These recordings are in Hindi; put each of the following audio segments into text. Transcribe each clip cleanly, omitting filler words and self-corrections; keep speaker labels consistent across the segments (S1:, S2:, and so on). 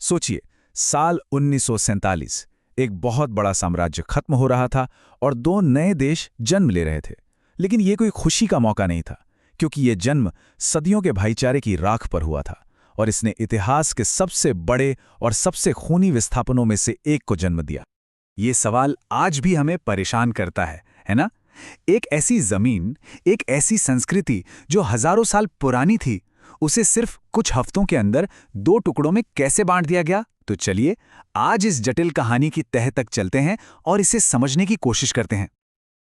S1: सोचिए, साल 1947, एक बहुत बड़ा साम्राज्य खत्म हो रहा था और दो नए देश जन्म ले रहे थे। लेकिन ये कोई खुशी का मौका नहीं था, क्योंकि ये जन्म सदियों के भाईचारे की राख पर हुआ था और इसने इतिहास के सबसे बड़े और सबसे खूनी विस्थापनों में से एक को जन्म दिया। ये सवाल आज भी हमें परेशान करता है ना? एक ऐसी जमीन, एक ऐसी संस्कृति जो हजारों साल पुरानी थी, उसे सिर्फ कुछ हफ्तों के अंदर दो टुकड़ों में कैसे बांट दिया गया? तो चलिए आज इस जटिल कहानी की तह तक चलते हैं और इसे समझने की कोशिश करते हैं।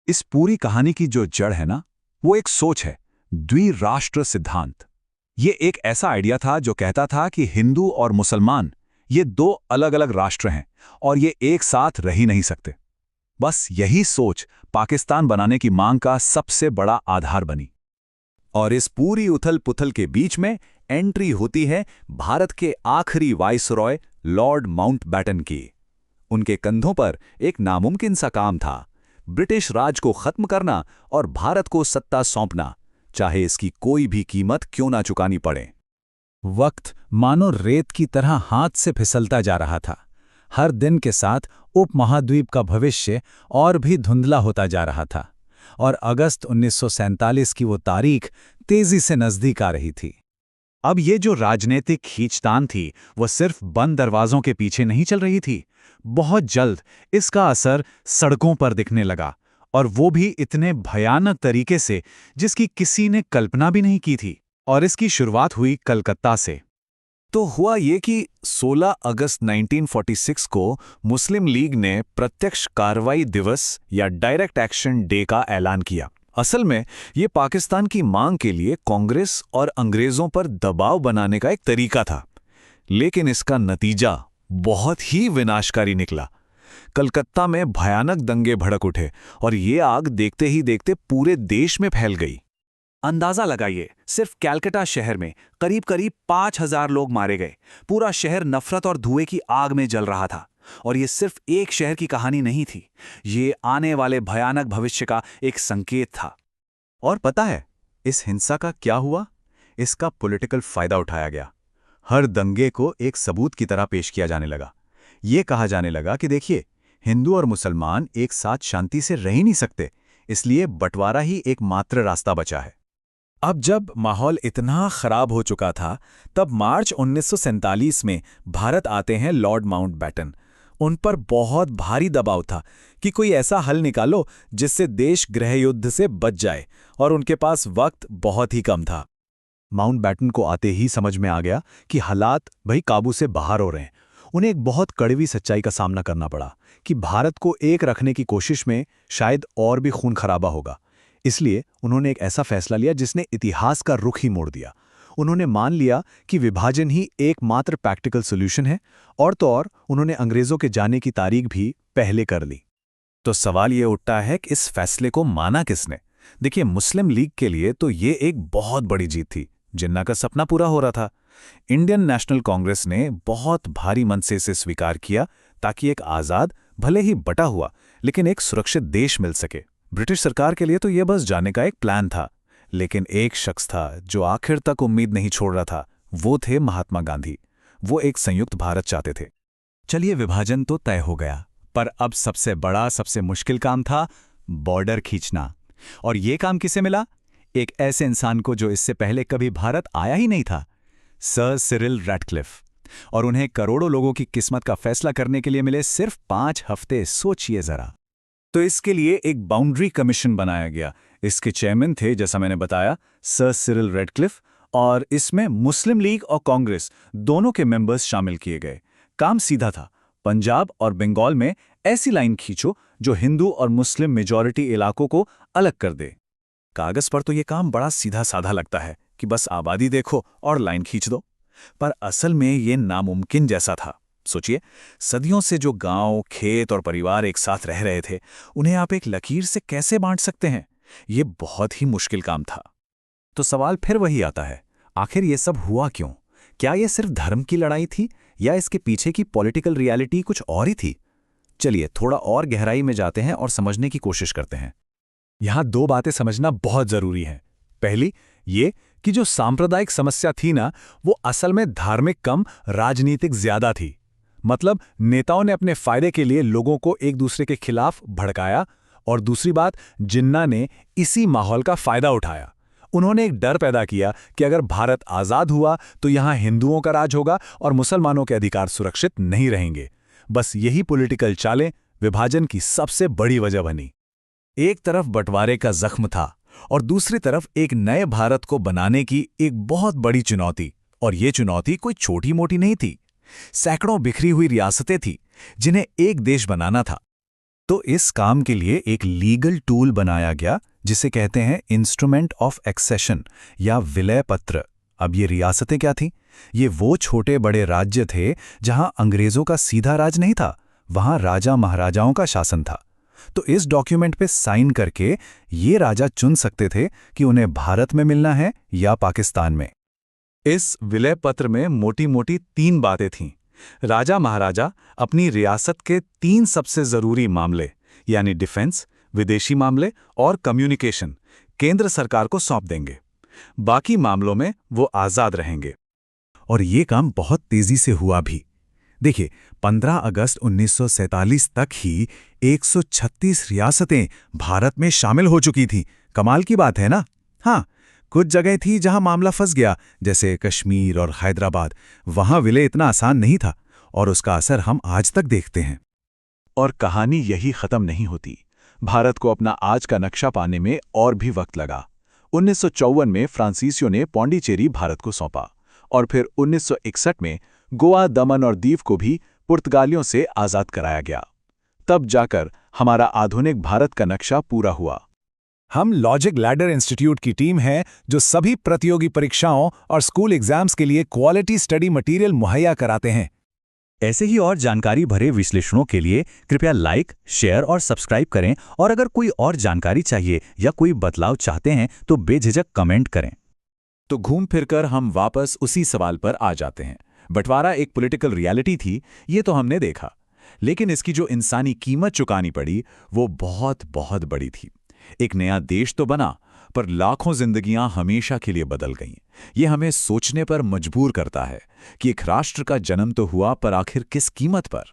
S2: इस पूरी कहानी की जो जड़ है ना, वो एक सोच है, द्विराष्ट्र सिद्धांत। ये एक ऐसा आइडिया था जो कहता था कि हिंदू और मुसलमान ये दो अलग अलग राष्ट्र हैं और ये एक साथ रह ही नहीं सकते। बस यही सोच पाकिस्तान बनाने की मांग का सबसे बड़ा आधार बनी।
S1: और इस पूरी उथल पुथल के बीच में एंट्री होती है भारत के आखिरी वाइसरॉय लॉर्ड माउंटबेटन की। उनके कंधों पर एक नामुमकिन सा काम था, ब्रिटिश राज को खत्म करना और भारत को सत्ता सौंपना, चाहे इसकी कोई भी कीमत क्यों ना चुकानी पड़े। वक्त मानो रेत की तरह हाथ से फिसलता जा रहा था। हर दिन के साथ उपमहाद्वीप का भविष्य और भी धुंधला होता जा रहा था और अगस्त 1947 की वो तारीख तेजी से नजदीक आ रही थी। अब ये जो राजनीतिक खींचतान थी, वो सिर्फ बंद दरवाजों के पीछे नहीं चल रही थी। बहुत जल्द इसका असर सड़कों पर दिखने लगा, और वो भी इतने भयानक तरीके से जिसकी किसी ने कल्पना भी नहीं की थी। और इसकी शुरुआत हुई कलकत्ता से। तो हुआ ये कि 16 अगस्त 1946 को मुस्लिम लीग ने प्रत्यक्ष कार्रवाई दिवस या डायरेक्ट एक्शन डे का ऐलान किया। असल में ये पाकिस्तान की मांग के लिए कांग्रेस और अंग्रेजों पर दबाव बनाने का एक तरीका था, लेकिन इसका नतीजा बहुत ही विनाशकारी निकला। कलकत्ता में भयानक दंगे भड़क उठे और ये आग देखते ही देखते पूरे देश में फैल गई। अंदाजा लगाइए, सिर्फ कैलकाटा शहर में करीब करीब 5000 लोग मारे गए। पूरा शहर नफरत और धुएं की आग में जल रहा था। और ये सिर्फ एक शहर की कहानी नहीं थी, ये आने वाले भयानक भविष्य का एक संकेत था।
S2: और पता है इस हिंसा का क्या हुआ? इसका पॉलिटिकल फायदा उठाया गया। हर दंगे को एक सबूत की तरह पेश किया जाने लगा। ये कहा जाने लगा कि देखिए, हिंदू और मुसलमान एक साथ शांति से रह ही नहीं सकते, इसलिए बंटवारा ही एकमात्र रास्ता बचा है।
S1: अब जब माहौल इतना खराब हो चुका था, तब मार्च 1947 में भारत आते हैं लॉर्ड माउंटबेटन। उन पर बहुत भारी दबाव था कि कोई ऐसा हल निकालो जिससे देश गृहयुद्ध से बच जाए, और उनके पास वक्त बहुत ही कम था।
S2: माउंटबेटन को आते ही समझ में आ गया कि हालात भाई काबू से बाहर हो रहे हैं। उन्हें एक बहुत कड़वी सच्चाई का सामना करना पड़ा कि भारत को एक रखने की कोशिश में शायद और भी खून खराबा होगा। इसलिए उन्होंने एक ऐसा फैसला लिया जिसने इतिहास का रुख ही मोड़ दिया। उन्होंने मान लिया कि विभाजन ही एकमात्र प्रैक्टिकल सॉल्यूशन है, और तो और उन्होंने अंग्रेजों के जाने की तारीख भी पहले कर ली।
S1: तो सवाल ये उठता है कि इस फैसले को माना किसने? देखिए, मुस्लिम लीग के लिए तो ये एक बहुत बड़ी जीत थी। जिन्ना का सपना पूरा हो रहा था। इंडियन नेशनल कांग्रेस ने बहुत भारी मन से इसे स्वीकार किया ताकि एक आज़ाद, भले ही बटा हुआ, लेकिन एक सुरक्षित देश मिल सके। ब्रिटिश सरकार के लिए तो यह बस जाने का एक प्लान था, लेकिन एक शख्स था जो आखिर तक उम्मीद नहीं छोड़ रहा था। वो थे महात्मा गांधी। वो एक संयुक्त भारत चाहते थे। चलिए, विभाजन तो तय हो गया, पर अब सबसे बड़ा, सबसे मुश्किल काम था बॉर्डर खींचना। और ये काम किसे मिला? एक ऐसे इंसान को जो इससे पहले कभी भारत आया ही नहीं था, सर सिरिल रैडक्लिफ। और उन्हें करोड़ों लोगों की किस्मत का फैसला करने के लिए मिले सिर्फ 5 हफ्ते। सोचिए जरा। तो इसके लिए एक बाउंड्री कमीशन बनाया गया। इसके चेयरमैन थे, जैसा मैंने बताया, सर सिरिल रैडक्लिफ, और इसमें मुस्लिम लीग और कांग्रेस दोनों के मेंबर्स शामिल किए गए। काम सीधा था, पंजाब और बंगाल में ऐसी लाइन खींचो जो हिंदू और मुस्लिम मेजॉरिटी इलाकों को अलग कर दे। कागज पर तो ये काम बड़ा सीधा साधा लगता है कि बस आबादी देखो और लाइन खींच दो, पर असल में ये नामुमकिन जैसा था। सोचिए, सदियों से जो गांव, खेत और परिवार एक साथ रह रहे थे, उन्हें आप एक लकीर से कैसे बांट सकते हैं? ये बहुत ही मुश्किल काम था। तो सवाल फिर वही आता है, आखिर ये सब हुआ क्यों? क्या ये सिर्फ धर्म की लड़ाई थी या इसके पीछे की पॉलिटिकल रियलिटी कुछ और ही थी? चलिए थोड़ा और गहराई में जाते हैं और समझने की कोशिश करते हैं। यहां 2 बातें समझना बहुत जरूरी हैं। पहली, ये कि जो सांप्रदायिक समस्या थी ना, वो असल में धार्मिक कम राजनीतिक ज्यादा थी। मतलब नेताओं ने अपने फायदे के लिए लोगों को एक दूसरे के खिलाफ भड़काया, और दूसरी बात, जिन्ना ने इसी माहौल का फायदा उठाया। उन्होंने एक डर पैदा किया कि अगर भारत आजाद हुआ तो यहां हिंदुओं का राज होगा और मुसलमानों के अधिकार सुरक्षित नहीं रहेंगे। बस यही पॉलिटिकल चालें विभाजन की सबसे बड़ी वजह बनी। एक तरफ बंटवारे का जख्म था और दूसरी तरफ एक नए भारत को बनाने की एक बहुत बड़ी चुनौती। और ये चुनौती कोई छोटी मोटी नहीं थी। सैकड़ों बिखरी हुई रियासतें थीं जिन्हें एक देश बनाना था। तो इस काम के लिए एक लीगल टूल बनाया गया जिसे कहते हैं इंस्ट्रूमेंट ऑफ एक्सेशन या विलय पत्र। अब ये रियासतें क्या थीं? ये वो छोटे बड़े राज्य थे जहां अंग्रेजों का सीधा राज नहीं था, वहां राजा महाराजाओं का शासन था। तो इस डॉक्यूमेंट पे साइन करके ये राजा चुन सकते थे कि उन्हें भारत में मिलना है या पाकिस्तान में। इस विलय पत्र में मोटी मोटी 3 बातें थीं। राजा महाराजा अपनी रियासत के 3 सबसे जरूरी मामले यानी डिफेंस, विदेशी मामले और कम्युनिकेशन केंद्र सरकार को सौंप देंगे। बाकी मामलों में वो आजाद रहेंगे। और ये काम बहुत तेजी से हुआ भी। देखिए, 15 अगस्त 1947 तक ही 136 रियासतें भारत में शामिल हो चुकी थीं। कमाल की बात है ना? हाँ, कुछ जगह थी जहां मामला फंस गया, जैसे कश्मीर और हैदराबाद। वहां विलय इतना आसान नहीं था और उसका असर हम आज तक देखते हैं। और कहानी यही खत्म नहीं होती। भारत को अपना आज का नक्शा पाने में और भी वक्त लगा। 1954 में फ्रांसीसियों ने पौंडीचेरी भारत को सौंपा और फिर 1961 में गोवा, दमन और दीव को भी पुर्तगालियों से आजाद कराया गया। तब जाकर हमारा आधुनिक भारत का नक्शा पूरा हुआ। हम लॉजिक लैडर इंस्टीट्यूट की टीम है जो सभी प्रतियोगी परीक्षाओं और स्कूल एग्जाम्स के लिए क्वालिटी स्टडी मटेरियल मुहैया कराते हैं।
S2: ऐसे ही और जानकारी भरे विश्लेषणों के लिए कृपया लाइक, शेयर और सब्सक्राइब करें। और अगर कोई और जानकारी चाहिए या कोई बदलाव चाहते हैं तो बेझिझक कमेंट करें।
S1: तो घूम फिरकर हम वापस उसी सवाल पर आ जाते हैं। बंटवारा एक पॉलिटिकल रियलिटी थी, ये तो हमने देखा, लेकिन इसकी जो इंसानी कीमत चुकानी पड़ी वो बहुत बहुत बड़ी थी। एक नया देश तो बना, पर लाखों जिंदगियां हमेशा के लिए बदल गईं। ये हमें सोचने पर मजबूर करता है कि एक राष्ट्र का जन्म तो हुआ, पर आखिर किस कीमत पर।